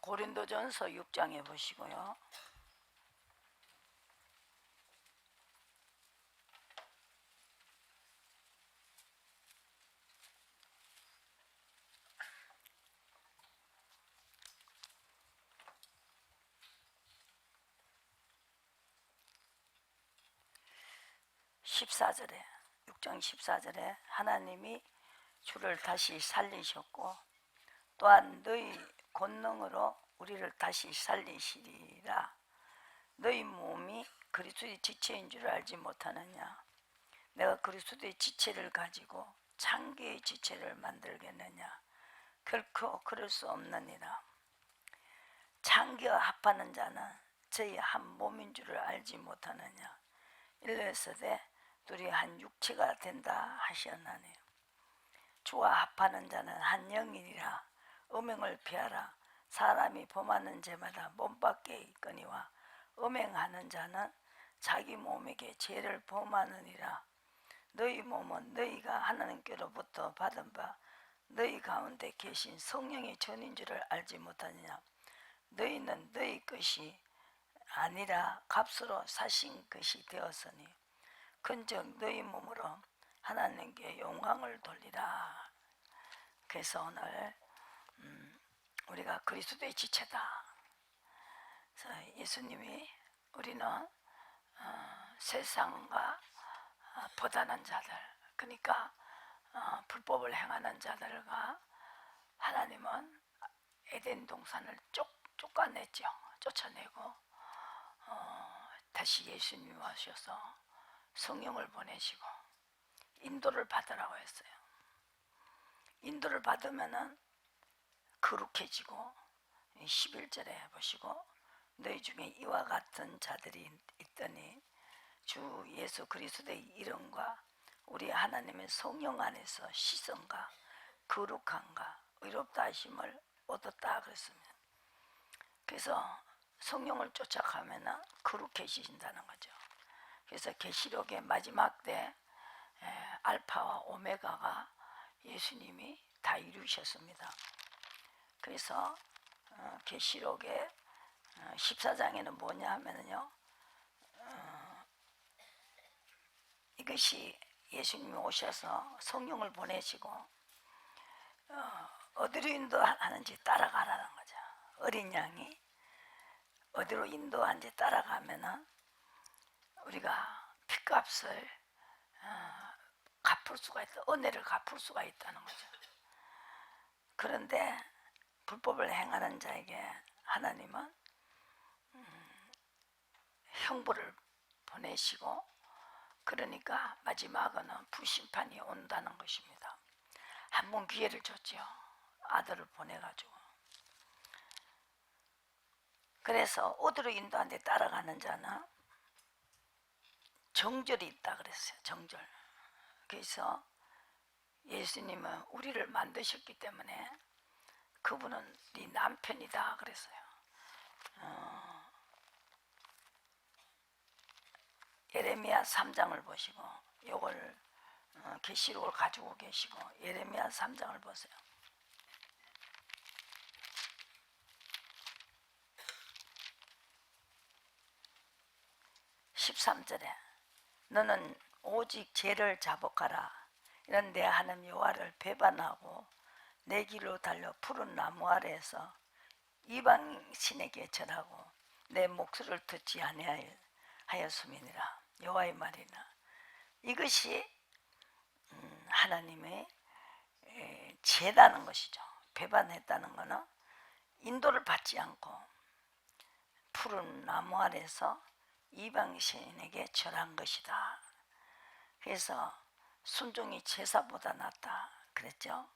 고린도전서 6장에 보시고요. (14절에) 6장 14절에 하나님이 주를 다시 살리셨고 또한 너희 권능으로 우리를 다시 살리시리라. 너희 몸이 그리스도의 지체인 줄 알지 못하느냐? 내가 그리스도의 지체를 가지고 창기의 지체를 만들겠느냐? 결코 그럴 수 없느니라. 창기와 합하는 자는 저희 한 몸인 줄을 알지 못하느냐? 일러서되 둘이 한 육체가 된다 하셨나니 주와 합하는 자는 한 영이니라. 음행을 피하라. 사람이 범하는 죄마다 몸 밖에 있거니와 음행하는 자는 자기 몸에게 죄를 범하느니라. 너희 몸은 너희가 하나님께로부터 받은 바 너희 가운데 계신 성령의 전인 줄을 알지 못하느냐? 너희는 너희 것이 아니라 값으로 사신 것이 되었으니 근즉 너희 몸으로 하나님께 영광을 돌리라. 그래서 오늘 우리가 그리스도의 지체다. 그래서 예수님이 우리는 세상과 보다는 자들, 그러니까 불법을 행하는 자들과 하나님은 에덴 동산을 쫓아냈죠. 쫓아내고 다시 예수님이 오셔서 성령을 보내시고 인도를 받으라고 했어요. 인도를 받으면은 거룩해지고 11절에 보시고 너희 중에 이와 같은 자들이 있더니 주 예수 그리스도의 이름과 우리 하나님의 성령 안에서 시선과 거룩함과 의롭다 하심을 얻었다 그랬습니다. 그래서 성령을 쫓아가면 거룩해지신다는 거죠. 그래서 계시록의 마지막 때 알파와 오메가가 예수님이 다 이루셨습니다. 그래서 계시록의 14장에는 뭐냐 하면요, 이것이 예수님이 오셔서 성령을 보내시고 어디로 인도하는지 따라가라는 거죠. 어린 양이 어디로 인도하는지 따라가면은 우리가 핏값을 갚을 수가 있다, 은혜를 갚을 수가 있다는 거죠. 그런데 불법을 행하는 자에게 하나님은 형벌을 보내시고, 그러니까 마지막은 부심판이 온다는 것입니다. 한 번 기회를 줬죠. 아들을 보내가지고. 그래서 어디로 인도하는데 따라가는 자는 정절이 있다 그랬어요. 정절. 그래서 예수님은 우리를 만드셨기 때문에 그분은 네 남편이다 그랬어요. 예레미야 3장을 보시고, 요걸 계시록을 가지고 계시고 예레미야 3장을 보세요. 13절에 너는 오직 죄를 자복하라. 이런 내 하나님 여호와를 배반하고 내 길로 달려 푸른 나무 아래에서 이방신에게 절하고 내 목소리를 듣지 아니하였음이니라. 여호와의 말이나 이것이 하나님의 죄라는 것이죠. 배반했다는 것은 인도를 받지 않고 푸른 나무 아래에서 이방신에게 절한 것이다. 그래서 순종이 제사보다 낫다 그랬죠.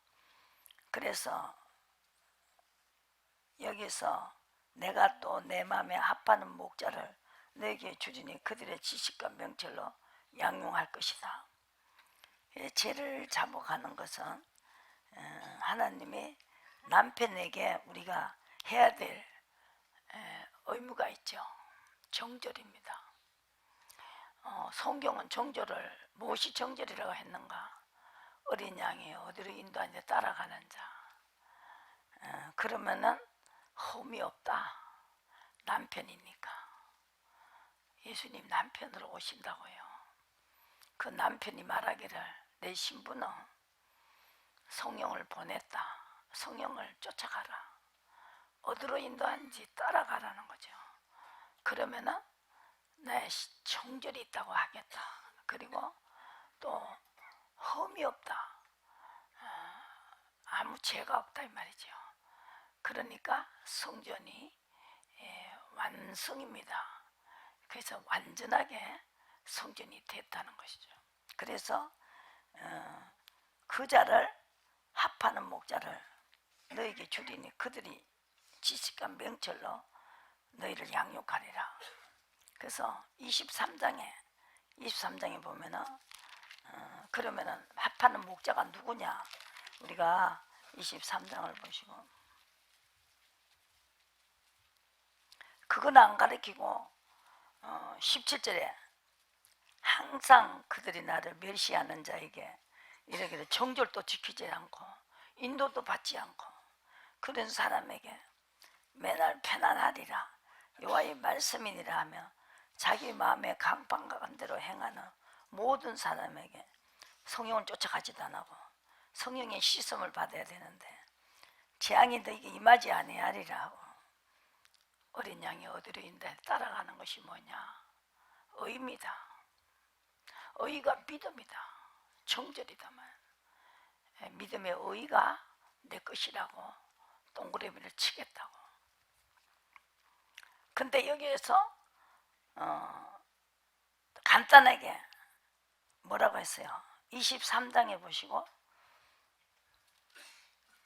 그래서 여기서 내가 또 내 마음에 합하는 목자를 너에게 주리니 그들의 지식과 명철로 양용할 것이다. 죄를 자복하는 것은 하나님이 남편에게 우리가 해야 될 의무가 있죠. 정절입니다. 성경은 정절을 무엇이 정절이라고 했는가? 어린 양이 어디로 인도하는지 따라가는 자. 그러면은 흠이 없다. 남편이니까. 예수님 남편으로 오신다고요. 그 남편이 말하기를 내 신부는 성령을 보냈다. 성령을 쫓아가라. 어디로 인도하는지 따라가라는 거죠. 그러면은 내 정절이 있다고 하겠다. 그리고 또 흠이 없다. 아무 죄가 없다 이 말이죠. 그러니까 성전이 완성입니다. 그래서 완전하게 성전이 됐다는 것이죠. 그래서 그 자를 합하는 목자를 너에게 주리니 그들이 지식과 명철로 너희를 양육하리라. 그래서 23장에 보면은 그러면은 합하는 목자가 누구냐? 우리가 23장을 보시고 그건 안 가르치고 17절에 항상 그들이 나를 멸시하는 자에게 이러기를 정절도 지키지 않고 인도도 받지 않고 그런 사람에게 맨날 편안하리라. 여호와의 말씀이니라 하며 자기 마음의 강박한 대로 행하는 모든 사람에게 성령을 쫓아가지도 않고 성령의 시험을 받아야 되는데 재앙이 너에게 임하지 아니하리라 하고 어린 양이 어디로 인도해 따라가는 것이 뭐냐? 의입니다. 의가 믿음이다. 정절이다만 믿음의 의가 내 것이라고 동그라미를 치겠다고. 근데 여기에서 간단하게 뭐라고 했어요? 23장에 보시고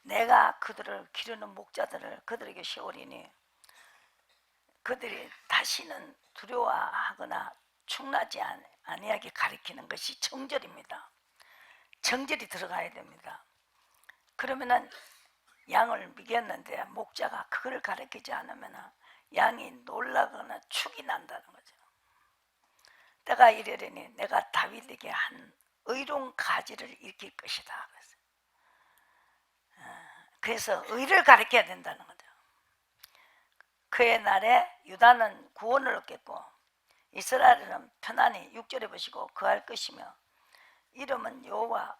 내가 그들을 기르는 목자들을 그들에게 세우리니 그들이 다시는 두려워하거나 충나지 아니하게 가리키는 것이 정절입니다. 정절이 들어가야 됩니다. 그러면은 양을 먹였는데 목자가 그걸 가르치지 않으면 양이 놀라거나 축이 난다는 거죠. 내가 이르리니 내가 다윗에게 한 의로운 가지를 일으킬 것이다. 그래서 의를 가르쳐야 된다는 거죠. 그의 날에 유다는 구원을 얻겠고 이스라엘은 편안히 6절에 보시고 거할 것이며 이름은 여호와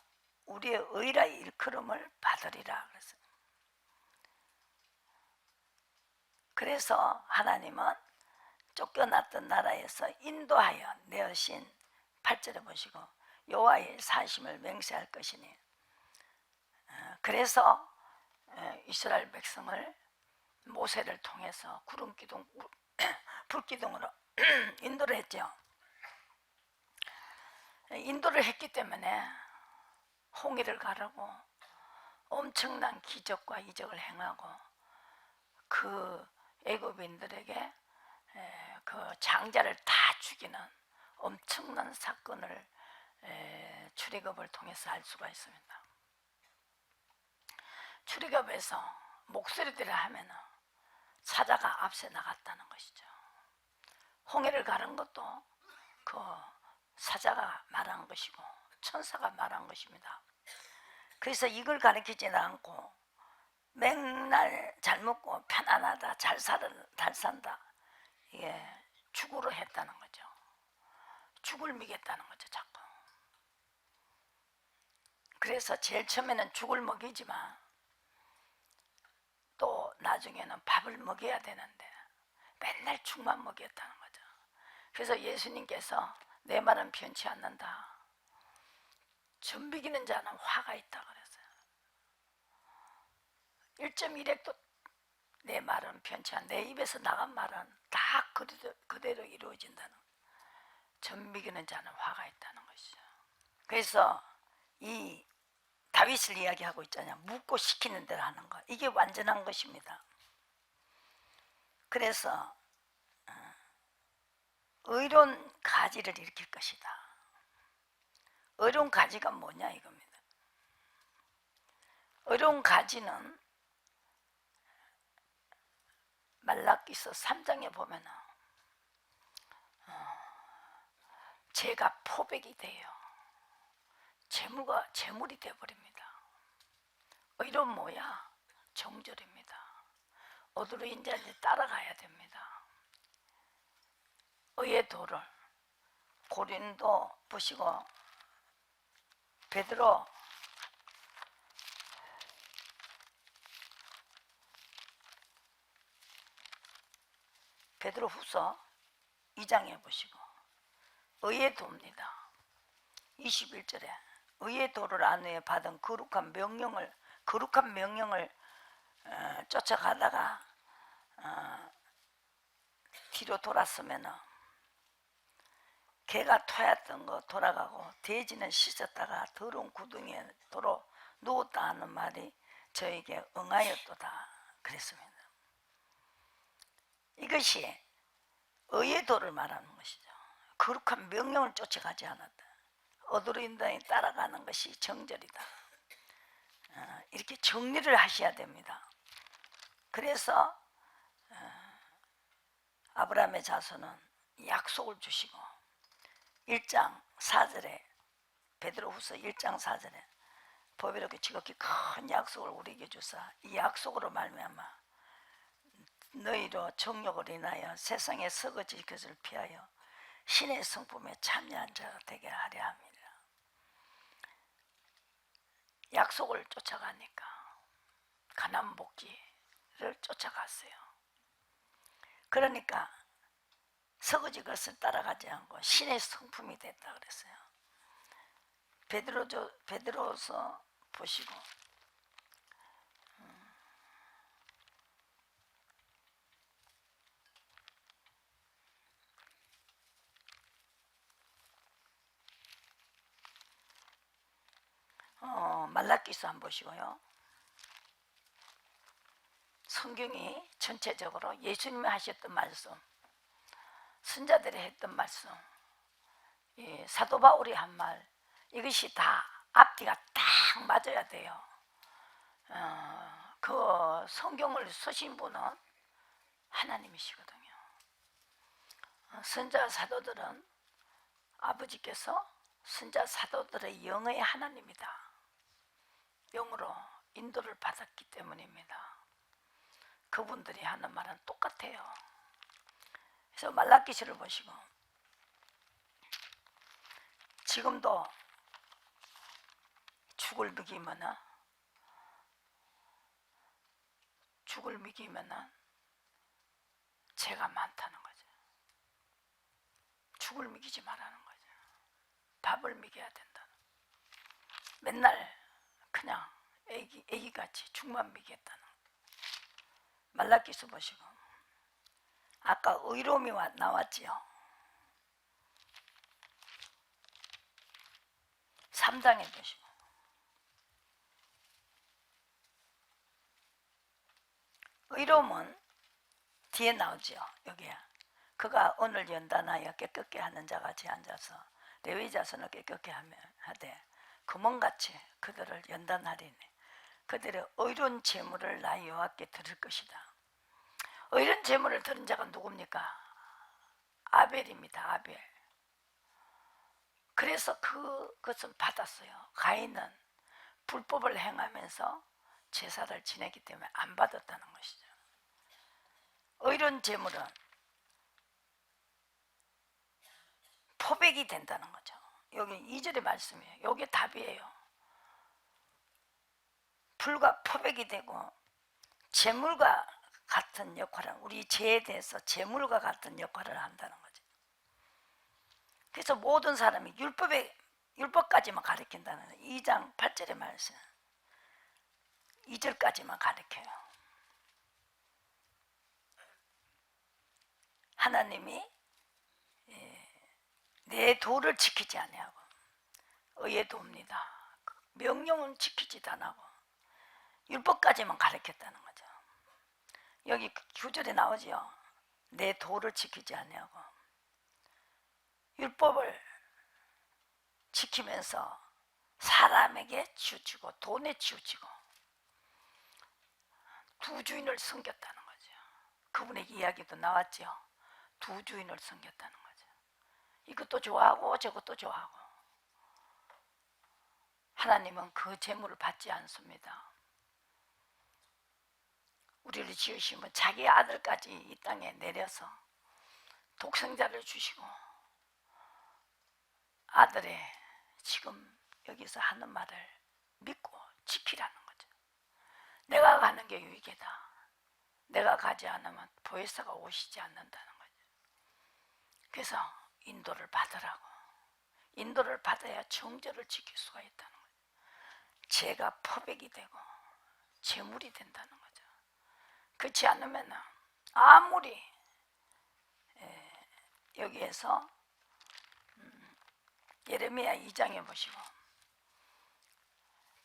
우리의 의라 일컬음을 받으리라. 그래서 하나님은 쫓겨났던 나라에서 인도하여 내어신 8절에 보시고 여호와의 사심을 맹세할 것이니 그래서 이스라엘 백성을 모세를 통해서 구름기둥 불기둥으로 인도를 했죠. 인도를 했기 때문에 홍해를 가르고 엄청난 기적과 이적을 행하고 그 애굽인들에게 그 장자를 다 죽이는 엄청난 사건을 출애굽을 통해서 알 수가 있습니다. 출애굽에서 목소리들을 하면은 사자가 앞서 나갔다는 것이죠. 홍해를 가른 것도 그 사자가 말한 것이고 천사가 말한 것입니다. 그래서 이걸 가르치지는 않고 맨날 잘 먹고 편안하다 잘 산다 이게 죽으로 했다는 거죠. 죽을 먹였다는 거죠 자꾸. 그래서 제일 처음에는 죽을 먹이지만 또 나중에는 밥을 먹여야 되는데 맨날 죽만 먹였다는 거죠. 그래서 예수님께서 내 말은 변치 않는다. 젖먹이는 자는 화가 있다 그랬어요. 1.1핵도 내 말은 변치 않는다. 내 입에서 나간 말은 다 그대로 이루어진다는 젖먹이는 자는 화가 있다는 것이죠. 그래서 이 다윗을 이야기하고 있잖아요. 묻고 시키는 대로 하는 것. 이게 완전한 것입니다. 그래서 의로운 가지를 일으킬 것이다. 의로운 가지가 뭐냐 이겁니다. 의로운 가지는 말라기서 3장에 보면 죄가 포백이 돼요. 재물이 되어버립니다. 의로운 뭐야? 정절입니다. 어디로 이제 따라가야 됩니다. 의의 도를. 고린도 보시고 베드로 후서 2장에 보시고 의의 도입니다. 21절에 의의 도를 안위에 받은 거룩한 명령을 쫓아가다가 뒤로 돌았으면은 개가 토했던 거 돌아가고 돼지는 씻었다가 더러운 구덩이에 도로 누웠다 하는 말이 저에게 응하였도다 그랬습니다. 이것이 의의 도를 말하는 것이죠. 거룩한 명령을 쫓아가지 않았다. 어디로 인도에 따라가는 것이 정절이다. 이렇게 정리를 하셔야 됩니다. 그래서 아브라함의 자손은 약속을 주시고 1장 4절에 베드로후서 1장 4절에 보배롭게 지극히 큰 약속을 우리에게 주사 이 약속으로 말미암아 너희로 정욕을 인하여 세상에 썩어질 것을 피하여 신의 성품에 참여한 자가 되게 하려 합니다. 약속을 쫓아가니까 가난 복지를 쫓아갔어요. 그러니까 썩어질 것을 따라가지 않고 신의 성품이 됐다 그랬어요. 베드로서 보시고 말라기서 한번 보시고요. 성경이 전체적으로 예수님이 하셨던 말씀, 선자들이 했던 말씀, 사도 바울이 한 말, 이것이 다 앞뒤가 딱 맞아야 돼요. 그 성경을 쓰신 분은 하나님이시거든요. 선자 사도들은 아버지께서 선자 사도들의 영의 하나님이다. 영으로 인도를 받았기 때문입니다. 그분들이 하는 말은 똑같아요. 그래서 말라기서를 보시고 지금도 죽을 먹이면은 죄가 많다는 거죠. 죽을 먹이지 말라는 거죠. 밥을 먹여야 된다. 맨날 그냥 애기같이 죽만 먹였다는 거예요. 말라기서 보시고 아까 의로움이 나왔지요. 3장에 보시고 의로움은 뒤에 나오죠. 여기야. 그가 오늘 연단하여 깨끗게 하는 자같이 앉아서 레위 자손을 깨끗게 하되 구멍같이 그들을 연단하리니 그들의 의로운 제물을 나 여호와께 드릴 것이다. 의로운 제물을 드린 자가 누굽니까? 아벨입니다. 아벨. 그래서 그것은 받았어요. 가인은 불법을 행하면서 제사를 지내기 때문에 안 받았다는 것이죠. 의로운 제물은 포백이 된다는 거죠. 여기 2절의 말씀이에요. 여기 답이에요. 불과 포백이 되고 제물과 같은 역할을, 우리 죄에 대해서 제물과 같은 역할을 한다는 거죠. 그래서 모든 사람이 율법까지만 가르친다는 거예요. 2장 8절의 말씀 2절까지만 가르쳐요. 하나님이 내 도를 지키지 아니하고 의의 도입니다. 명령은 지키지도 않고 율법까지만 가르쳤다는 거죠. 여기 9절에 나오지요. 내 도를 지키지 아니하고 율법을 지키면서 사람에게 치우치고 돈에 치우치고 두 주인을 섬겼다는 거죠. 그분의 이야기도 나왔죠. 두 주인을 섬겼다는 거죠. 이것도 좋아하고 저것도 좋아하고 하나님은 그 재물을 받지 않습니다. 우리를 지으시면 자기 아들까지 이 땅에 내려서 독생자를 주시고 아들의 지금 여기서 하는 말을 믿고 지키라는 거죠. 내가 가는 게 유익이다. 내가 가지 않으면 보혜사가 오시지 않는다는 거죠. 그래서 인도를 받으라고. 인도를 받아야 정죄를 지킬 수가 있다는 거죠. 죄가 포백이 되고 재물이 된다는 거죠. 그렇지 않으면 아무리 여기에서 예레미야 2장에 보시고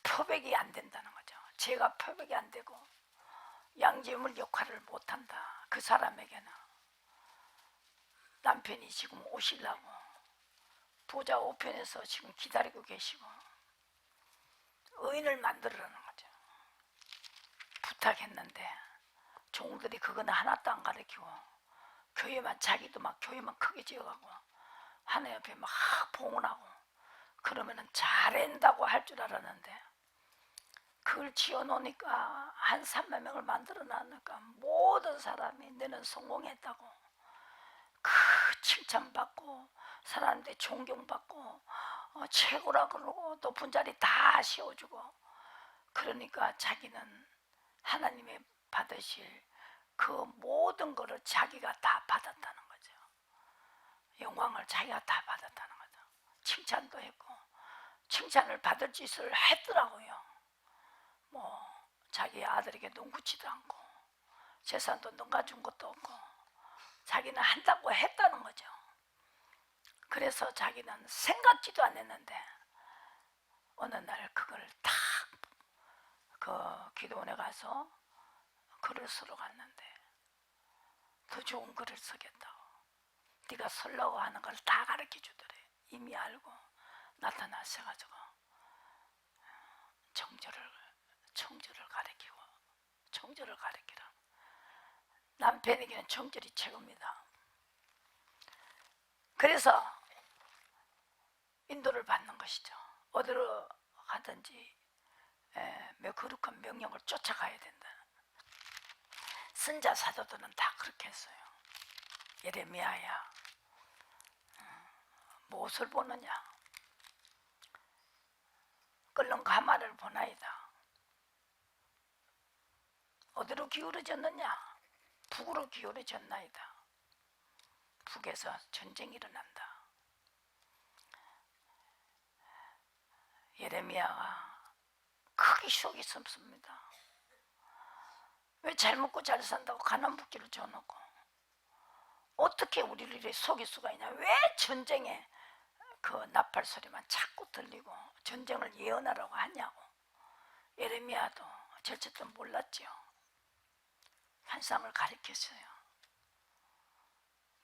포백이 안 된다는 거죠. 죄가 포백이 안 되고 양재물 역할을 못한다. 그 사람에게는 남편이 지금 오시려고 보좌 우편에서 지금 기다리고 계시고 의인을 만들으라는 거죠. 부탁했는데 종들이 그거는 하나도 안 가르치고 교회만 자기도 막 교회만 크게 지어가고 하나님 앞에 막 봉헌하고 그러면은 잘한다고 할 줄 알았는데 그걸 지어놓으니까 한 3만 명을 만들어 놨으니까 모든 사람이 너는 성공했다고 그 칭찬받고 사람들이 존경받고 최고라 그러고 높은 자리 다 씌워주고 그러니까 자기는 하나님의 받으실 그 모든 거를 자기가 다 받았다는 거죠. 영광을 자기가 다 받았다는 거죠. 칭찬도 했고 칭찬을 받을 짓을 했더라고요. 뭐 자기 아들에게 눈구치도 않고 재산도 농가준 것도 없고 자기는 한다고 했다는 거죠. 그래서 자기는 생각지도 않았는데 어느 날 그걸 딱 그 기도원에 가서 글을 쓰러 갔는데 더 좋은 글을 쓰겠다고 네가 쓰려고 하는 걸 다 가르쳐 주더래. 이미 알고 나타나셔가지고 청주를 가르치고 청주를 가르치라. 남편에게는 청절이 최고입니다. 그래서 인도를 받는 것이죠. 어디로 가든지 거룩한 명령을 쫓아가야 된다. 선자 사도들은 다 그렇게 했어요. 예레미야야 무엇을 보느냐? 끓는 가마를 보나이다. 어디로 기울어졌느냐? 북으로 기울어졌나이다. 북에서 전쟁이 일어난다. 예레미야가 크게 속이 섭습니다. 왜 잘 먹고 잘 산다고 가난북지를 줘놓고 어떻게 우리를 이렇게 속일 수가 있냐? 왜 전쟁에 그 나팔 소리만 자꾸 들리고 전쟁을 예언하라고 하냐고. 예레미야도 절차도 몰랐죠. 환상을 가르쳤어요.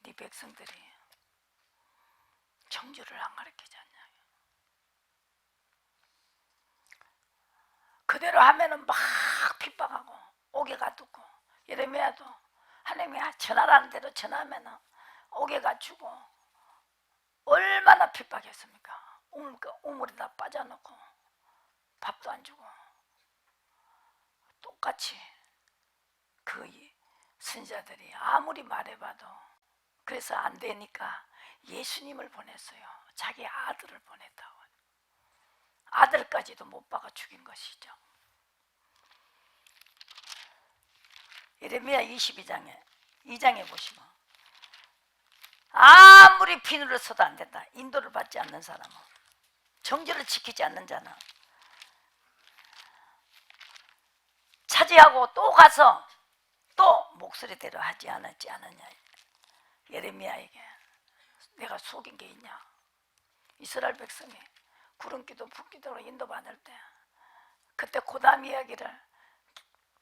네 백성들이 정주를 안 가르치지 않냐. 그대로 하면은 막 핍박하고 옥에가 두고 예레미야도 하나님이 전하라는 대로 전하면은 옥에가 주고 얼마나 핍박했습니까? 우물에다 빠져놓고 밥도 안 주고 똑같이 그 선지자들이 아무리 말해봐도 그래서 안 되니까 예수님을 보냈어요. 자기 아들을 보냈다고. 아들까지도 못 박아 죽인 것이죠. 예레미야 2장에 보시면 아무리 비늘을 써도 안 된다. 인도를 받지 않는 사람은, 정죄를 지키지 않는 자는 차지하고 또 가서 또 목소리대로 하지 않았지 않느냐. 예레미야에게 내가 속인 게 있냐. 이스라엘 백성이 구름기도 붓기도로 인도받을 때 그때 고담 이야기를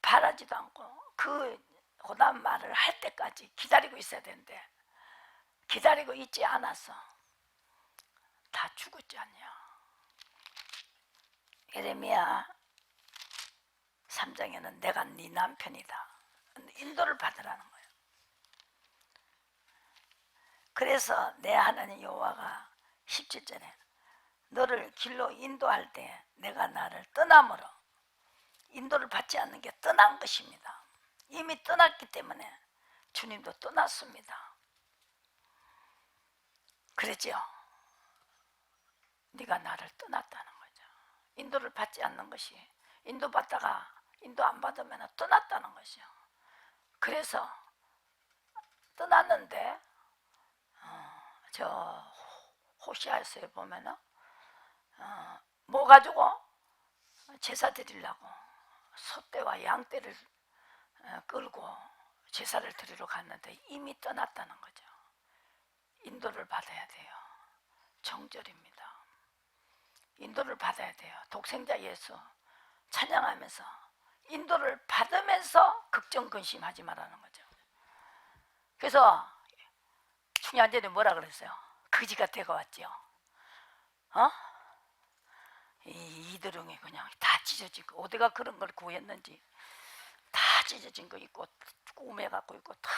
바라지도 않고 그 고담 말을 할 때까지 기다리고 있어야 되는데 기다리고 있지 않아서 다 죽었지 않냐. 예레미야 3장에는 내가 네 남편이다. 인도를 받으라는 거예요. 그래서 내 하나님 여호와가 17절에 너를 길로 인도할 때 내가 나를 떠남으로 인도를 받지 않는 게 떠난 것입니다. 이미 떠났기 때문에 주님도 떠났습니다. 그러죠. 네가 나를 떠났다는 거죠. 인도를 받지 않는 것이, 인도 받다가 인도 안 받으면 떠났다는 것이요. 그래서 떠났는데 저 호시아서에 보면은 뭐 가지고 제사 드리려고 소떼와 양떼를 끌고 제사를 드리러 갔는데 이미 떠났다는 거죠. 인도를 받아야 돼요. 정절입니다. 인도를 받아야 돼요. 독생자 예수 찬양하면서 인도를 받으면서 걱정근심하지 말라는 거죠. 그래서 충양제는 뭐라 그랬어요? 거지가 되어왔죠. 이드렁이 그냥 다 찢어지고, 어디가 그런 걸 구했는지 다 찢어진 거 있고 꼬매 갖고 있고 다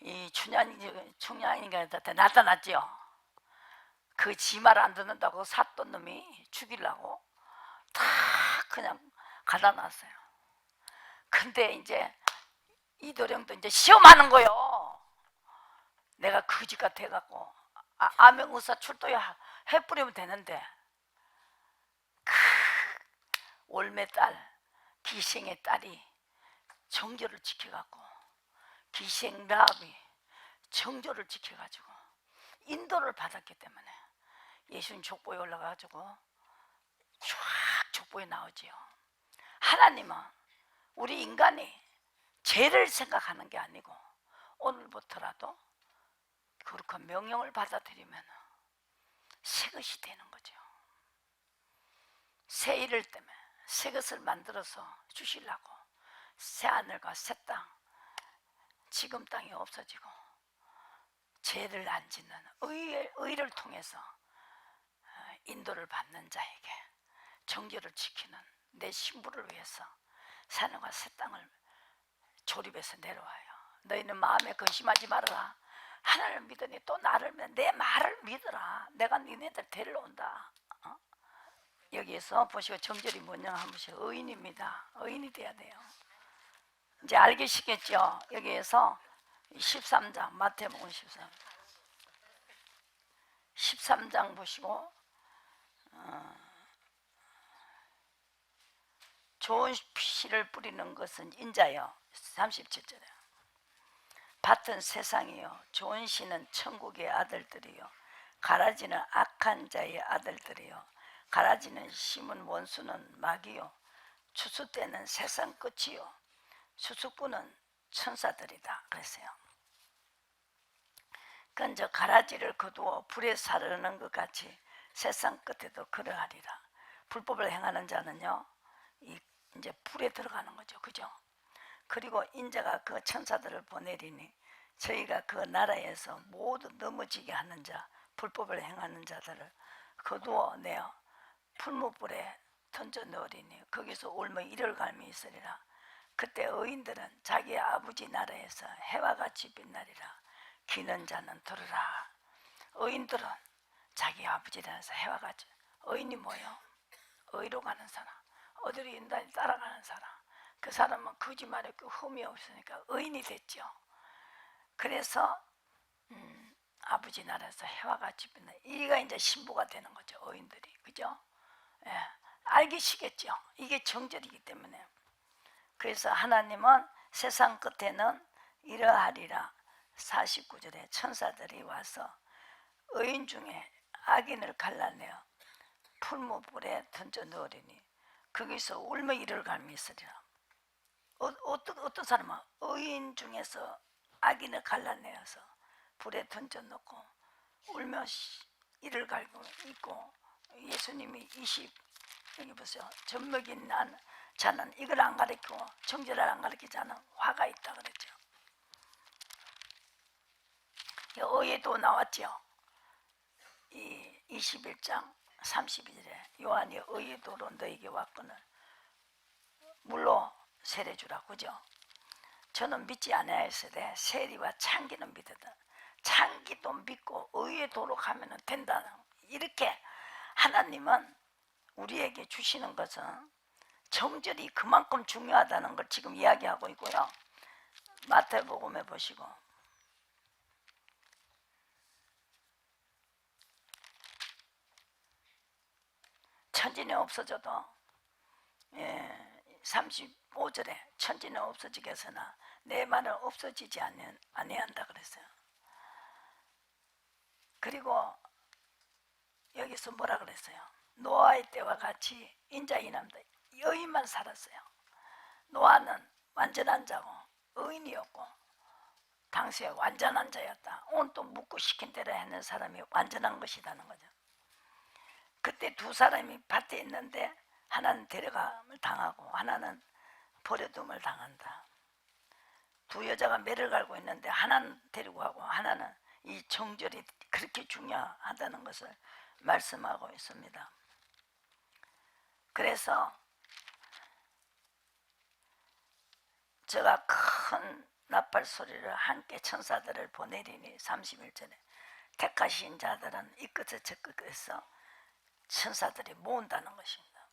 이 충양인간한테 나타났죠. 그 지 말 안 듣는다고 샀던 놈이 죽이려고 다 그냥 가다 놨어요. 근데 이제 이도령도 이제 시험하는 거요. 내가 거지가 돼갖고 암행의사 출도야 해뿌리면 되는데, 그 올매딸 기생의 딸이 정조를 지켜갖고, 기생 라합이 정조를 지켜가지고 인도를 받았기 때문에 예수님 족보에 올라가가지고 쫙 족보에 나오지요. 하나님은 우리 인간이 죄를 생각하는 게 아니고 오늘부터라도 그렇게 명령을 받아들이면 새 것이 되는 거죠. 새 일을 때문에 새 것을 만들어서 주시려고 새 하늘과 새 땅, 지금 땅이 없어지고 죄를 안 짓는 의를 통해서 인도를 받는 자에게 정죄를 지키는 내 신부를 위해서 하늘과 새 땅을 조립해서 내려와요. 너희는 마음에 근심하지 말아라. 하나님을 믿으니 또 나를 믿어. 내 말을 믿어라. 내가 니네들 데리러 온다. 여기에서 보시고 정절이 뭐냐 한 번씩 의인입니다. 의인이 돼야 돼요. 이제 알겠시겠죠? 여기에서 13장 마태복음 13장 보시고 좋은 씨를 뿌리는 것은 인자요. 37절에 밭은 세상이요 좋은 씨는 천국의 아들들이요 가라지는 악한 자의 아들들이요 가라지는 심은 원수는 마귀요 추수 때는 세상 끝이요 수수꾼은 천사들이다 그랬어요. 그건 저 가라지를 거두어 불에 사르는 것 같이 세상 끝에도 그러하리라. 불법을 행하는 자는요 이제 불에 들어가는 거죠. 그죠? 그리고 인자가 그 천사들을 보내리니 저희가 그 나라에서 모두 넘어지게 하는 자, 불법을 행하는 자들을 거두어 내어 풀무불에 던져 넣으리니 거기서 울며 이를 갈미 있으리라. 그때 의인들은 자기 아버지 나라에서 해와 같이 빛나리라. 기는 자는 들으라. 의인들은 자기 아버지 나라에서 해와 같이. 의인이 뭐예요? 의로 가는 사람, 어디로 인단이 따라가는 사람. 그 사람은 거짓말에 그 흠이 없으니까 의인이 됐죠. 그래서 아버지 나라에서 해와 같이 빛나. 이가 이제 신부가 되는 거죠. 의인들이. 그죠? 예, 알기시겠죠. 이게 정절이기 때문에. 그래서 하나님은 세상 끝에는 이러하리라. 49절에 천사들이 와서 의인 중에 악인을 갈라내어 풀무불에 던져 넣으리니 거기서 울며 이를 갈미 있으리라. 어떤 사람은 의인 중에서 악인을 갈라내어서 불에 던져 넣고 울며 이를 갈고 있고, 예수님이 여기 보세요. 젖먹인 자는 이걸 안 가르치고 정죄를 안 가르치는 자는 화가 있다 그랬죠. 의에도 나왔죠. 이 21장 32절에 요한이 의도로 너에게 왔거늘 물로 세례주라. 그죠? 저는 믿지 아니하였으되 세리와 창기는 믿으다. 창기도 믿고 의의 도로 가면 된다. 이렇게 하나님은 우리에게 주시는 것은 정절이 그만큼 중요하다는 걸 지금 이야기하고 있고요. 마태복음에 보시고 천진이 없어져도 35절에 천진은 없어지겠으나 내 말은 없어지지 아니한다 그랬어요. 그리고 여기서 뭐라 그랬어요? 노아의 때와 같이 인자의 남도 여인만 살았어요. 노아는 완전한 자고 의인이었고 당시에 완전한 자였다. 온통 묻고 시킨 대로 하는 사람이 완전한 것이라는 거죠. 그때 두 사람이 밭에 있는데 하나는 데려감을 당하고 하나는 버려둠을 당한다. 두 여자가 매를 갈고 있는데 하나는 데리고 가고 하나는 이 정절이 그렇게 중요하다는 것을 말씀하고 있습니다. 그래서 제가 큰 나팔 소리를 함께 천사들을 보내리니 31절에 택하신 자들은 이 끝에 저 끝에서 천사들이 모은다는 것입니다.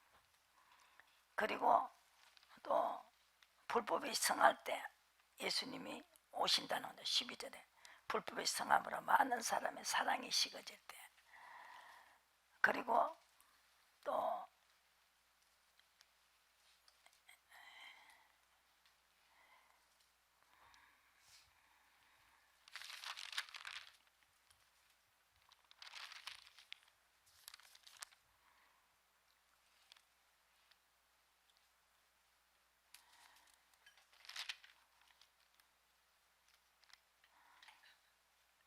그리고 또 불법이 성할 때 예수님이 오신다는 거죠. 12절에 불법이 성함으로 많은 사람의 사랑이 식어질 때, 그리고 또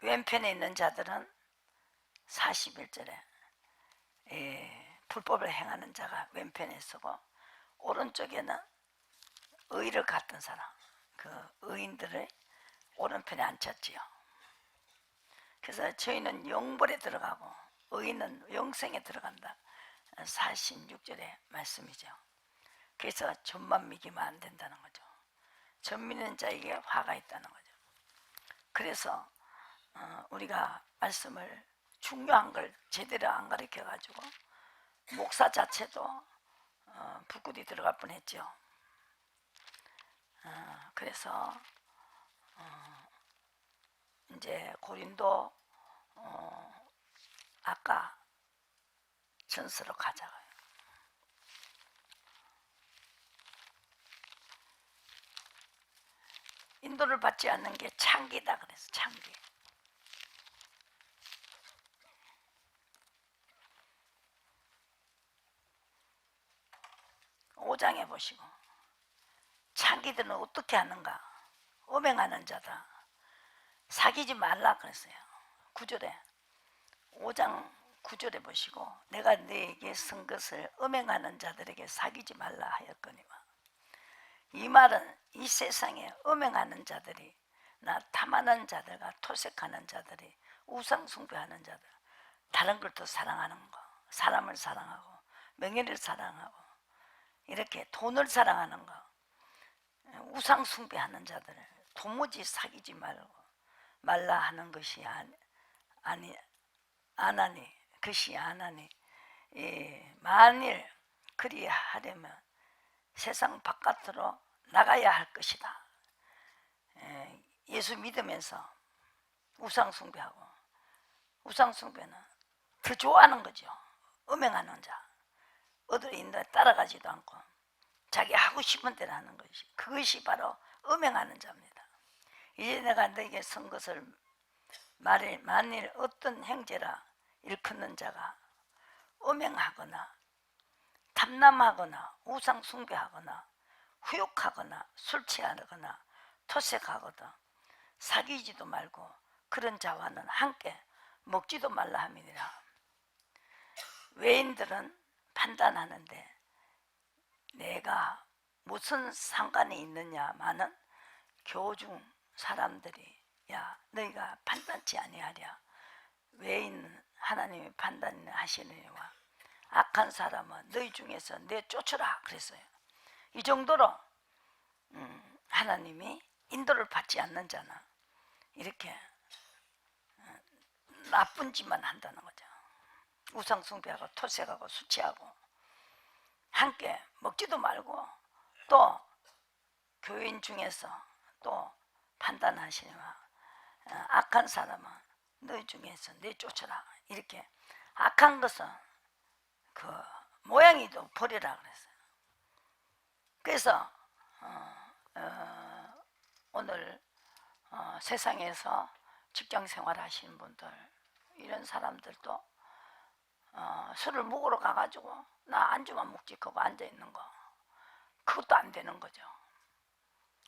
왼편에 있는 자들은 41절에 불법을 행하는 자가 왼편에 서고 오른쪽에는 의를 갖던 사람, 그 의인들을 오른편에 앉혔지요. 그래서 저희는 영벌에 들어가고 의인은 영생에 들어간다. 46절의 말씀이죠. 그래서 전만 믿기면 안 된다는 거죠. 전 믿는 자에게 화가 있다는 거죠. 그래서 우리가 말씀을 중요한 걸 제대로 안 가르쳐 가지고 목사 자체도 불꿀이 들어갈 뻔했죠. 그래서 이제 고린도 아까 전서로 가자고요. 인도를 받지 않는 게 창기다 그래서 창기. 오장에 보시고 창기들은 어떻게 하는가? 음행하는 자다. 사귀지 말라 그랬어요. 9절에 5장 9절에 보시고 내가 너에게 쓴 것을 음행하는 자들에게 사귀지 말라 하였거니와. 이 말은 이 세상에 음행하는 자들이 나 탐하는 자들과 토색하는 자들이 우상 숭배하는 자들, 다른 걸 더 사랑하는 거, 사람을 사랑하고 명예를 사랑하고 이렇게 돈을 사랑하는 거, 우상 숭배하는 자들을 도무지 사귀지 말라 하는 것이 아나니 그것이 아나니 만일 그리하려면 세상 바깥으로 나가야 할 것이다. 예수 믿으면서 우상 숭배하고 우상 숭배는 더 좋아하는 거죠. 음행하는 자, 어디로 인도에 따라가지도 않고 자기 하고 싶은 대로 하는 것이, 그것이 바로 음행하는 자입니다. 이제 내가 너에게 쓴 것을 말해 만일 어떤 형제라 일컫는 자가 음행하거나 탐남하거나 우상 숭배하거나 후욕하거나 술 취하거나 토색하거나 사귀지도 말고 그런 자와는 함께 먹지도 말라 함이니라. 외인들은 판단하는데 내가 무슨 상관이 있느냐마는 교중 사람들이 야 너희가 판단치 아니하랴. 외인 하나님이 판단하시느니와 악한 사람은 너희 중에서 내쫓으라 그랬어요. 이 정도로 하나님이 인도를 받지 않는 자는 이렇게 나쁜 짓만 한다는 거죠. 우상 숭배하고 토색하고 수치하고 함께 먹지도 말고 또 교인 중에서 또 판단하시니와 악한 사람은 너희 중에서 내쫓아라. 이렇게 악한 것은 그 모양이도 버리라 그랬어요. 그래서 오늘 세상에서 직장생활 하시는 분들, 이런 사람들도 술을 먹으러 가가지고 나 안주만 먹지 그거 앉아있는 거, 그것도 안 되는 거죠.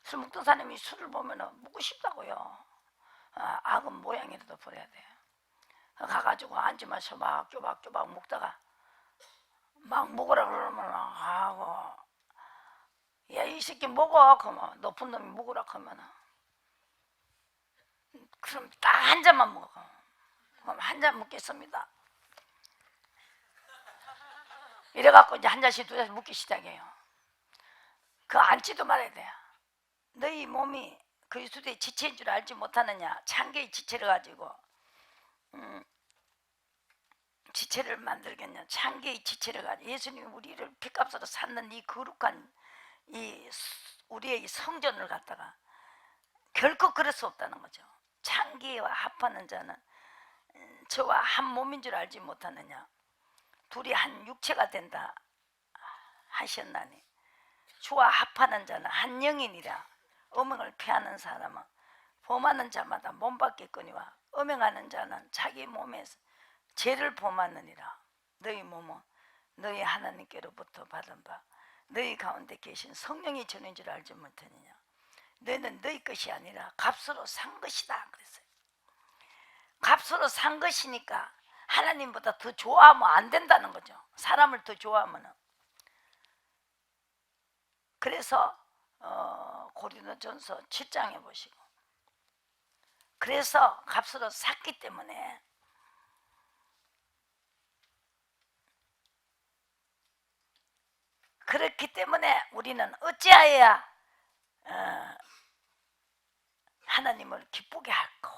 술 먹던 사람이 술을 보면 먹고 싶다고요. 악은 모양이라도 버려야 돼요. 가가지고 안주만 쪼박쪼박 먹다가 막 먹으라 그러면 하고, 야 이 새끼 먹어 그러면, 높은 놈이 먹으라 그러면 그럼 딱 한 잔만 먹어. 그럼 한 잔 먹겠습니다. 이래갖고 이제 한 잔씩 두 잔씩 먹기 시작해요. 그 앉지도 말아야 돼요. 너희 몸이 그리스도의 지체인 줄 알지 못하느냐. 창계의 지체를 가지고 지체를 만들겠냐. 창계의 지체를 가지고 예수님이 우리를 핏값으로 샀는 이 거룩한 이 우리의 성전을 갖다가 결코 그럴 수 없다는 거죠. 창기와 합하는 자는 저와 한 몸인 줄 알지 못하느냐. 둘이 한 육체가 된다 하셨나니 주와 합하는 자는 한 영이니라. 음행을 피하는 사람은 범하는 자마다 몸 받겠거니와 음행하는 자는 자기 몸에서 죄를 범하느니라. 너희 몸은 너희 하나님께로부터 받은 바 너희 가운데 계신 성령이 전인 줄 알지 못하느냐. 너희는 너희 것이 아니라 값으로 산 것이다 그랬어요. 값으로 산 것이니까 하나님보다 더 좋아하면 안 된다는 거죠. 사람을 더 좋아하면. 그래서 고린도전서 7장에 보시고, 그래서 값으로 샀기 때문에 그렇기 때문에 우리는 어찌하여야 하나님을 기쁘게 할까,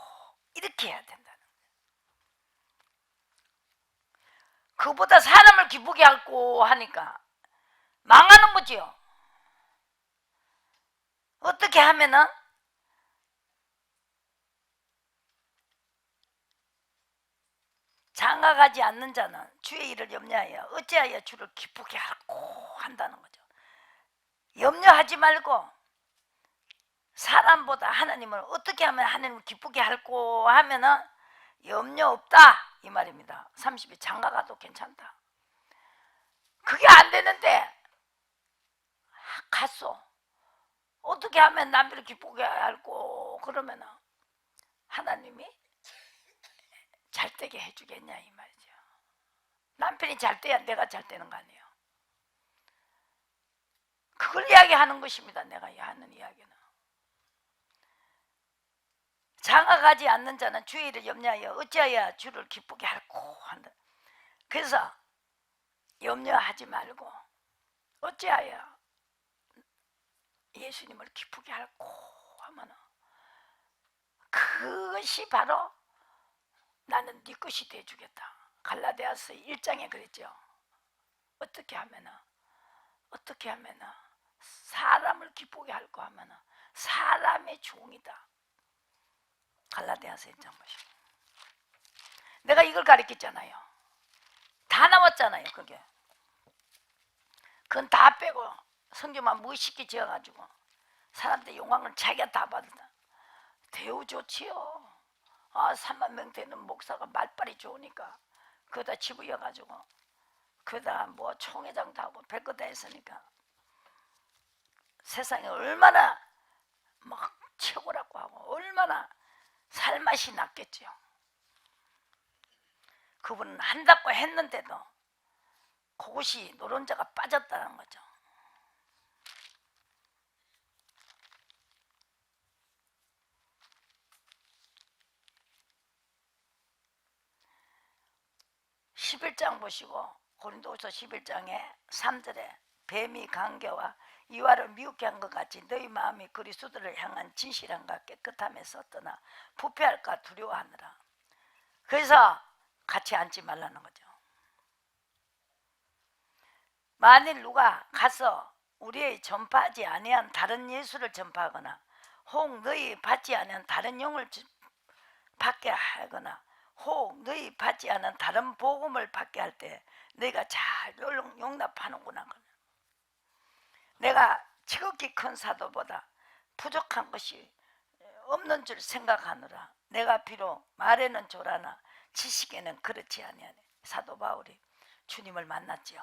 이렇게 해야 된다는 거예요. 그보다 사람을 기쁘게 할까 하니까 망하는 거지요. 어떻게 하면은 장가가지 않는 자는 주의 일을 염려하여 어찌하여 주를 기쁘게 하고 한다는 거죠. 염려하지 말고 사람보다 하나님을 어떻게 하면 하나님을 기쁘게 할고 하면은 염려 없다 이 말입니다. 30일 장가가도 괜찮다. 그게 안 되는데 갔어. 어떻게 하면 남들을 기쁘게 할고 그러면은 하나님이 잘되게 해주겠냐 이 말이죠. 남편이 잘돼야 내가 잘되는 거 아니에요. 그걸 이야기하는 것입니다. 내가 하는 이야기는. 장가가지 않는 자는 주의 일을 염려하여 어찌하여 주를 기쁘게 할고 한다. 그래서 염려하지 말고 어찌하여 예수님을 기쁘게 할고 하면 그것이 바로 나는 네 것이 되어주겠다. 갈라디아서 1장에 그랬죠. 어떻게 하면 사람을 기쁘게 할고 하면 사람의 종이다. 갈라디아서 1장 보시고, 내가 이걸 가르쳤잖아요. 다 나왔잖아요. 그게 그건 다 빼고 성경만 멋있게 지어가지고 사람들 영광을 자기가 다 받는다. 대우 좋지요. 3만 명 되는 목사가 말빨이 좋으니까 그거다 집어여가지고 그거다 뭐 총회장도 하고 별거 다 했으니까 세상에 얼마나 막 최고라고 하고 얼마나 살맛이 났겠죠. 그분은 한다고 했는데도 그것이 노른자가 빠졌다는 거죠. (11장) 보시고, 고린도후서 11장에 3절에 뱀이 간교와 이와를 미혹게 한 것 같이 너희 마음이 그리스도를 향한 진실함과 깨끗함에서 떠나 부패할까 두려워하느라. 그래서 같이 앉지 말라는 거죠. 만일 누가 가서 우리의 전파하지 아니한 다른 예수를 전파하거나 혹 너희 받지 아니한 다른 영을 받게 하거나 혹 너희 받지 않은 다른 복음을 받게 할 때 너희가 잘 용납하는구나. 내가 지극히 큰 사도보다 부족한 것이 없는 줄 생각하느라 내가 비록 말에는 조라나 지식에는 그렇지 아니하네. 사도 바울이 주님을 만났지요.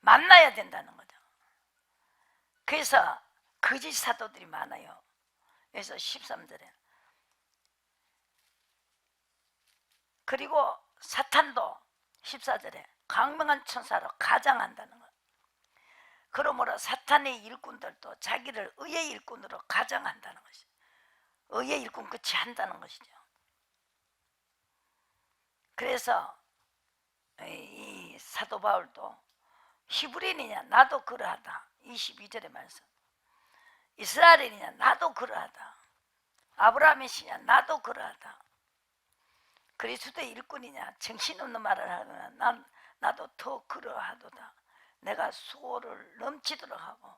만나야 된다는 거죠. 그래서 거짓 사도들이 많아요. 그래서 13절에 그리고 사탄도 14절에 광명한 천사로 가장한다는 것. 그러므로 사탄의 일꾼들도 자기를 의의 일꾼으로 가장한다는 것이죠. 의의 일꾼 끝이 한다는 것이죠. 그래서 이 사도 바울도 히브리인이냐 나도 그러하다. 22절의 말씀. 이스라엘이냐 나도 그러하다. 아브라함의 씨냐 나도 그러하다. 그리스도의 일꾼이냐 정신없는 말을 하거나 나도 더 그러하도다. 내가 수고를 넘치도록 하고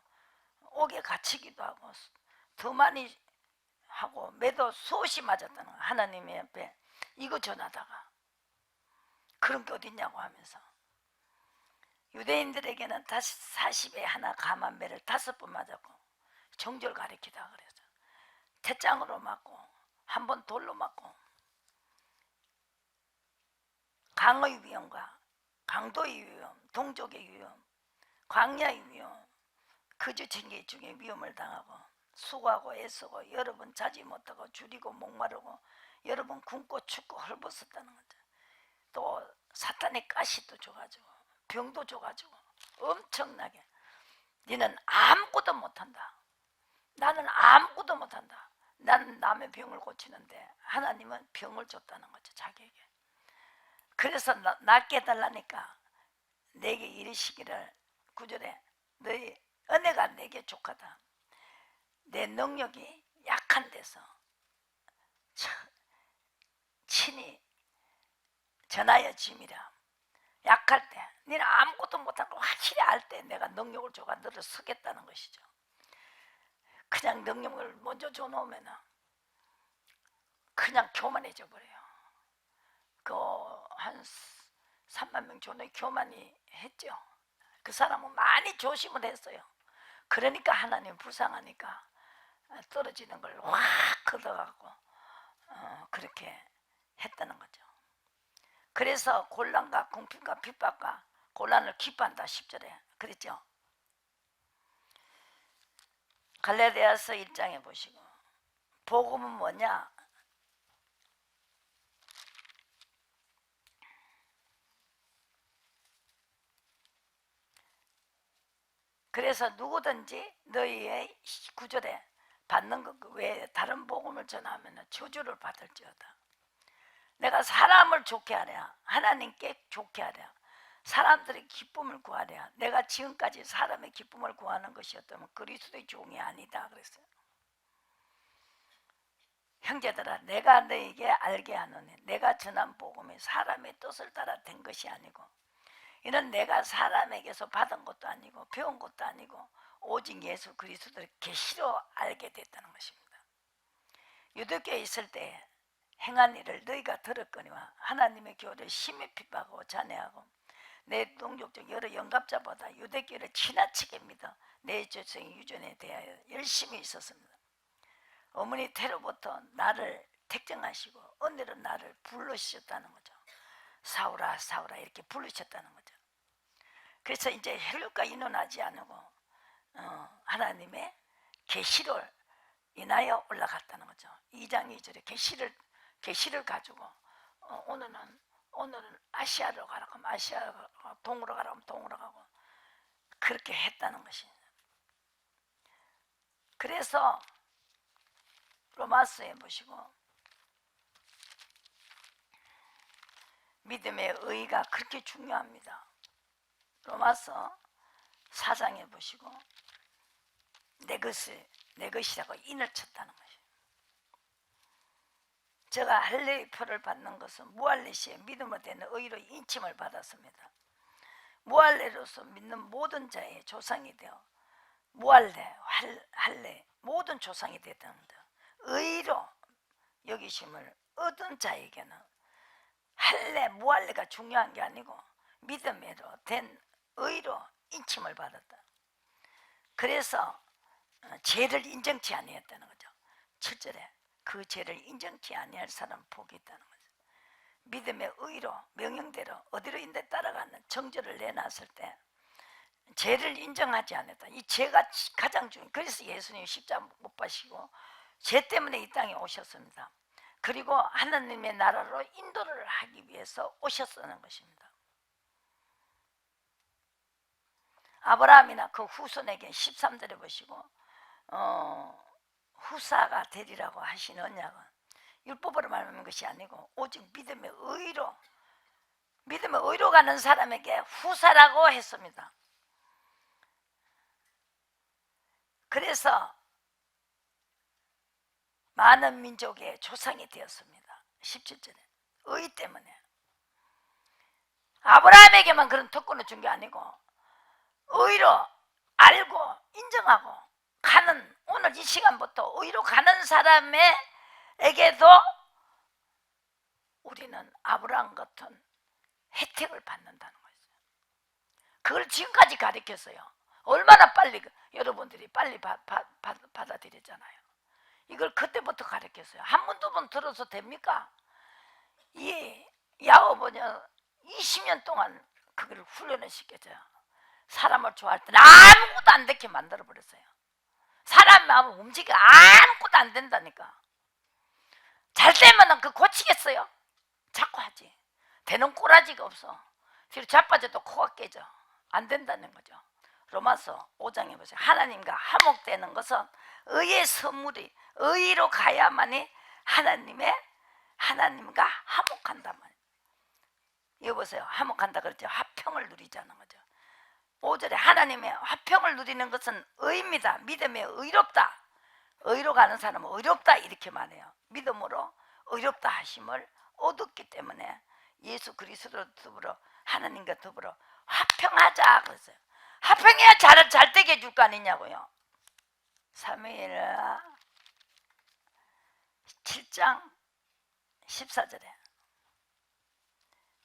옥에 갇히기도 하고 더 많이 하고 매도 수없이 맞았다는 거야. 하나님의 앞에 이거 전하다가 그런 게 어딨냐고 하면서 유대인들에게는 다시 40에 하나 감한 매를 5번 맞았고 정절 가리키다 그래서 태장으로 맞고 한 번 돌로 맞고 강의 위험과 강도의 위험, 동족의 위험, 광야의 위험, 거주 생계 중에 위험을 당하고 수고하고 애쓰고 여러 번 자지 못하고 줄이고 목마르고 여러 번 굶고 춥고 헐벗었다는 거죠. 또 사탄의 가시도 줘가지고 병도 줘가지고 엄청나게 너는 아무것도 못한다. 나는 아무것도 못한다. 나는 남의 병을 고치는데 하나님은 병을 줬다는 거죠. 자기에게. 그래서 낫게 해달라니까 내게 이르시기를 9절에 너희 은혜가 내게 족하다. 내 능력이 약한 데서 친히 전하여 짐이라. 약할 때 너는 아무것도 못한 걸 확실히 알 때 내가 능력을 줘가 너를 쓰겠다는 것이죠. 그냥 능력을 먼저 줘놓으면 그냥 교만해져 버려요. 한 3만 명 전에 교만이 했죠. 그 사람은 많이 조심을 했어요. 그러니까 하나님 불쌍하니까 떨어지는 걸 확 걷어가고 그렇게 했다는 거죠. 그래서 곤란과 궁핍과 핍박과 곤란을 기뻐한다 10절에 그랬죠. 갈라디아서 1장에 보시고 복음은 뭐냐? 그래서 누구든지 너희의 9절에 받는 것 외에 다른 복음을 전하면 저주를 받을지어다. 내가 사람을 좋게 하랴 하나님께 좋게 하랴 사람들의 기쁨을 구하랴 내가 지금까지 사람의 기쁨을 구하는 것이었다면 그리스도의 종이 아니다 그랬어요. 형제들아 내가 너에게 알게 하노니 내가 전한 복음이 사람의 뜻을 따라 된 것이 아니고 이는 내가 사람에게서 받은 것도 아니고 배운 것도 아니고 오직 예수 그리스도를 계시로 알게 됐다는 것입니다. 유대교에 있을 때 행한 일을 너희가 들었거니와 하나님의 교를 심히 핍박하고 잔해하고 내 동족 중 여러 영갑자보다 유대교를 지나치게 믿어 내 조상의 유전에 대하여 열심히 있었습니다. 어머니 태로부터 나를 택정하시고 언제로 나를 부르셨다는 거죠. 사울아 사울아 이렇게 부르셨다는 거죠. 그래서 이제 혈육과 인원하지 않고 하나님의 계시를 인하여 올라갔다는 거죠. 2장 2절에 계시를 가지고 오늘은 아시아로 가라고 하면 아시아로 가고 동으로 가라고 하면 동으로 가고 그렇게 했다는 것입니다. 그래서 로마서에 보시고 믿음의 의의가 그렇게 중요합니다. 로마서 4장에 보시고 내 것이라고 인을 쳤다는 것이에요. 제가 할례의 표를 받는 것은 무할례시에 믿음으로 되는 의로 인침을 받았습니다. 무할례로서 믿는 모든 자의 조상이 되어 무할례, 할례 모든 조상이 되었다. 의로 여기심을 얻은 자에게는 할례, 무할례가 중요한 게 아니고 믿음으로 된 의로 인침을 받았다. 그래서 죄를 인정치 아니했다는 거죠. 7절에 그 죄를 인정치 아니할 사람 복이 있다는 거죠. 믿음의 의로 명령대로 어디로 인데 따라가는 정죄를 내놨을 때 죄를 인정하지 않았다. 이 죄가 가장 중요해요. 그래서 예수님이 십자가 못 박히시고 죄 때문에 이 땅에 오셨습니다. 그리고 하나님의 나라로 인도를 하기 위해서 오셨다는 것입니다. 아브라함이나 그 후손에게 13절에 보시고 후사가 되리라고 하신 언약은 율법으로 말하는 것이 아니고 오직 믿음의 의로 가는 사람에게 후사라고 했습니다. 그래서 많은 민족의 조상이 되었습니다. 17절에 의 때문에 아브라함에게만 그런 특권을 준 게 아니고 의로 알고 인정하고 가는 오늘 이 시간부터 의로 가는 사람에게도 우리는 아브라함 같은 혜택을 받는다는 거죠. 그걸 지금까지 가르쳤어요. 얼마나 빨리 여러분들이 빨리 받아들였잖아요. 이걸 그때부터 가르쳤어요. 한 번, 두 번 들어서 됩니까? 이 야고보는 20년 동안 그걸 훈련을 시켜줘요. 사람을 좋아할 때는 아무것도 안 되게 만들어버렸어요. 사람 마음을 움직여 아무것도 안 된다니까. 잘 되면 그 고치겠어요? 자꾸 하지. 되는 꼬라지가 없어. 뒤로 자빠져도 코가 깨져. 안 된다는 거죠. 로마서 5장에 보세요. 하나님과 화목되는 것은 의의 선물이 의로 가야만이 하나님과 화목한다만. 이거 보세요. 화목한다 그랬죠. 화평을 누리자는 거죠. 5절에 하나님의 화평을 누리는 것은 의입니다. 믿음에 의롭다. 의로 가는 사람은 의롭다 이렇게 말해요. 믿음으로 의롭다 하심을 얻었기 때문에 예수 그리스도로 더불어 하나님과 더불어 화평하자 그랬어요. 화평해야 잘 되게 해줄 거 아니냐고요. 사무엘 7장 14절에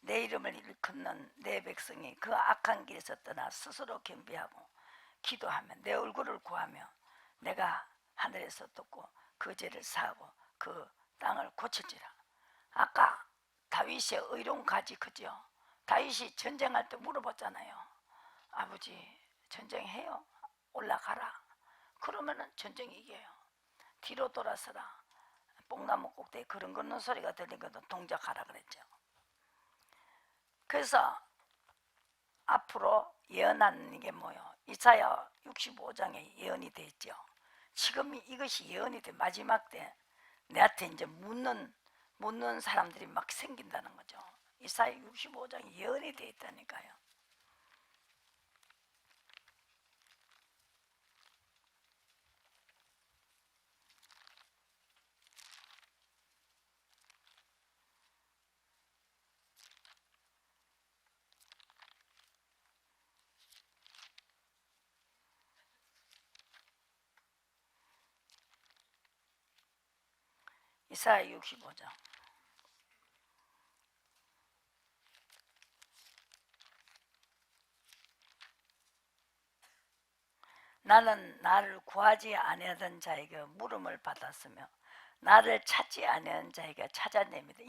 내 이름을 일컫는 내 백성이 그 악한 길에서 떠나 스스로 겸비하고 기도하면 내 얼굴을 구하며 내가 하늘에서 듣고 그 죄를 사하고 그 땅을 고칠지라. 아까 다윗의 의로운 가지 그죠? 다윗이 전쟁할 때 물어봤잖아요. 아버지 전쟁해요? 올라가라. 그러면은 전쟁 이겨요. 뒤로 돌아서라. 뽕나무 꼭대기 걸음 걷는 소리가 들리거든 동작하라 그랬죠. 그래서 앞으로 예언하는 게 뭐예요? 이사야 65장에 예언이 되어 있죠. 지금 이것이 예언이 돼 마지막 때 내한테 이제 묻는 사람들이 막 생긴다는 거죠. 이사야 65장에 예언이 되어 있다니까요. 이사야 65장 나는 나를 구하지 아니하던 자에게 물음을 받았으며 나를 찾지 아니하는 자에게 찾아냅니다.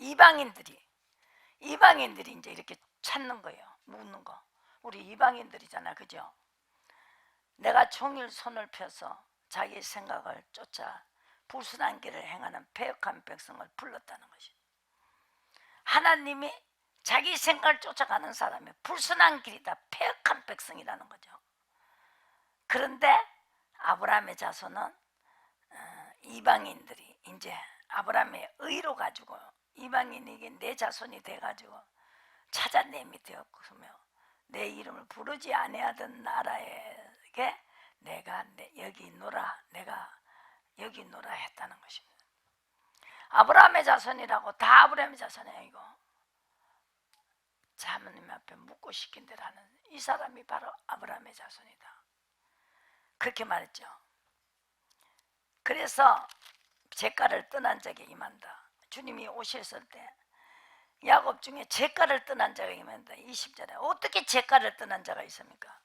이방인들이 이제 이렇게 찾는 거예요. 묻는 거. 우리 이방인들이잖아, 그죠? 내가 종일 손을 펴서 자기 생각을 쫓아 불순한 길을 행하는 패역한 백성을 불렀다는 것이. 하나님이 자기 생각을 쫓아가는 사람이 불순한 길이다, 패역한 백성이라는 거죠. 그런데 아브라함의 자손은 이방인들이 이제 아브라함의 의로 가지고 이방인에게 내 자손이 돼가지고 찾아냄이 되었으며 내 이름을 부르지 아니하던 나라에게 내가 여기 있노라, 내가 여기 있노라 했다는 것입니다. 아브라함의 자손이라고 다 아브라함의 자손이야. 이거 하나님 앞에 묻고 시킨 대로 하는 이 사람이 바로 아브라함의 자손이다. 그렇게 말했죠. 그래서 제가를 떠난 자에게 임한다. 주님이 오셨을 때 야곱 중에 제가를 떠난 자가 임한다. 20절에 어떻게 제가를 떠난 자가 있습니까?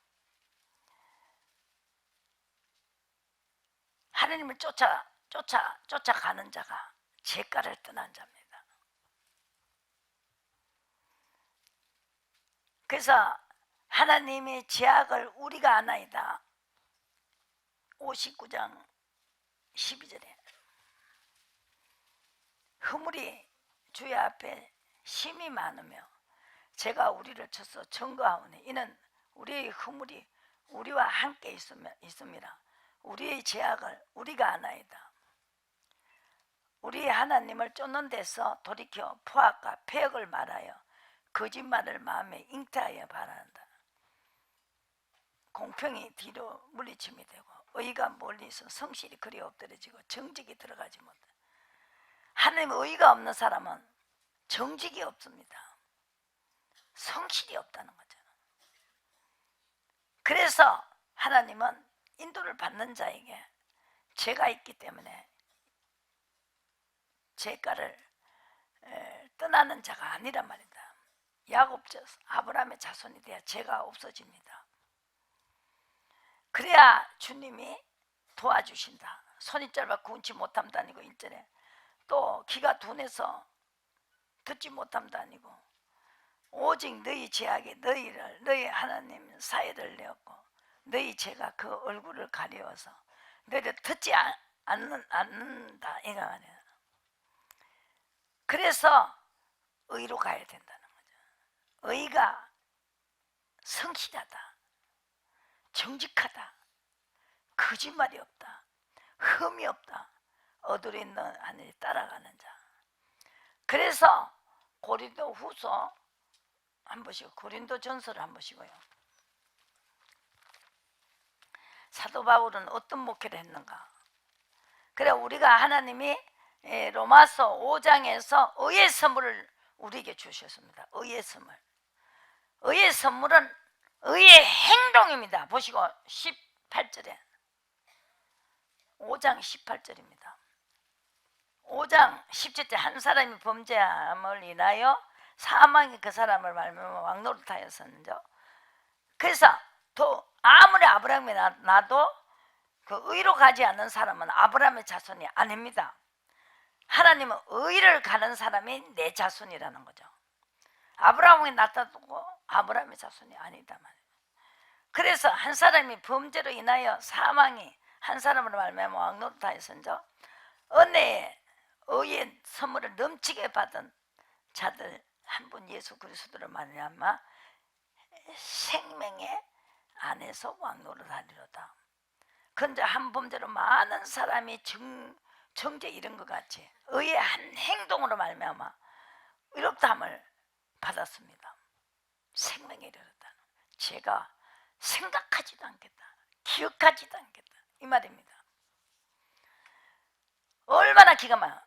하나님을 쫓아가는 자가 제가를 떠난 자입니다. 그래서 하나님의 제약을 우리가 아나이다. 59장 12절에 허물이 주의 앞에 심히 많으며 제가 우리를 쳐서 증거하오니 이는 우리의 허물이 우리와 함께 있습니다. 우리의 제약을 우리가 아나이다. 우리 하나님을 쫓는 데서 돌이켜 포악과 폐역을 말하여 거짓말을 마음에 잉태하여 바란다. 공평이 뒤로 물리침이 되고 의가 멀리서 성실이 그리 엎드려지고 정직이 들어가지 못해. 하나님 의가 없는 사람은 정직이 없습니다. 성실이 없다는 거죠. 그래서 하나님은 인도를 받는 자에게 죄가 있기 때문에 죄가를 떠나는 자가 아니란 말이다. 야곱 아브라함의 자손이 돼야 죄가 없어집니다. 그래야 주님이 도와주신다. 손이 짧아 구운치 못함도 아니고 1절에 또 귀가 둔해서 듣지 못함도 아니고 오직 너희 죄악이 너희 하나님 사이를 내었고 너희 죄가 그 얼굴을 가려워서 너희를 듣지 않는다 이가 아니야. 그래서 의로 가야 된다는 거죠. 의가 성실하다, 정직하다, 거짓말이 없다, 흠이 없다, 어둠이 있는 하늘에 따라가는 자. 그래서 고린도 후서 한 번씩, 고린도 전서를 한 번씩고요. 사도 바울은 어떤 목회를 했는가? 그래 우리가 하나님이 로마서 5장에서 의의 선물을 우리에게 주셨습니다. 의의 선물. 의의 선물은 의의 행동입니다. 보시고 18절에 5장 18절입니다. 5장 10절에 한 사람이 범죄함을 인하여 사망이 그 사람을 말미암아 왕노릇하였었는죠. 그래서 또 아무리 아브라함이 나도 그 의로 가지 않는 사람은 아브라함의 자손이 아닙니다. 하나님은 의를 가는 사람이 내 자손이라는 거죠. 아브라함이 낳다두고 아브라함의 자손이 아니다 말이에요. 그래서 한 사람이 범죄로 인하여 사망이 한 사람으로 말미암아 왕노릇하였은저 은혜의 의의 선물을 넘치게 받은 자들 한 분 예수 그리스도로 말미암아 생명의 안에서 왕노릇하리로다. 근데 한 범죄로 많은 사람이 정죄 이런 것 같이 의의 한 행동으로 말미암아 의롭다함을 받았습니다. 생명에 이르렀다. 제가 생각하지도 않겠다, 기억하지도 않겠다 이 말입니다. 얼마나 기가 막혀.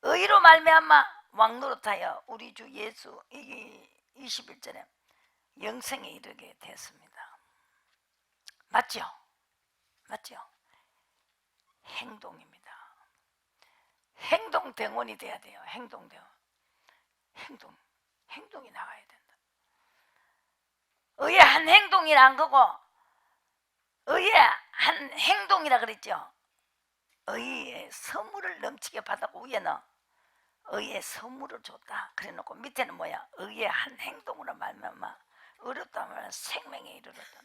의로 말미암아 왕노릇하여 우리 주 예수 21절에 영생에 이르게 됐습니다. 맞죠? 맞죠? 행동입니다. 행동대원이 돼야 돼요. 행동대원. 행동이 나가야 된다. 의의 한 행동이란 거고 의의 한 행동이라 그랬죠. 의의 선물을 넘치게 받았고 위에는 의의 선물을 줬다 그래놓고 밑에는 뭐야? 의의 한 행동으로 말미암아 의롭다면 생명에 이르렀다.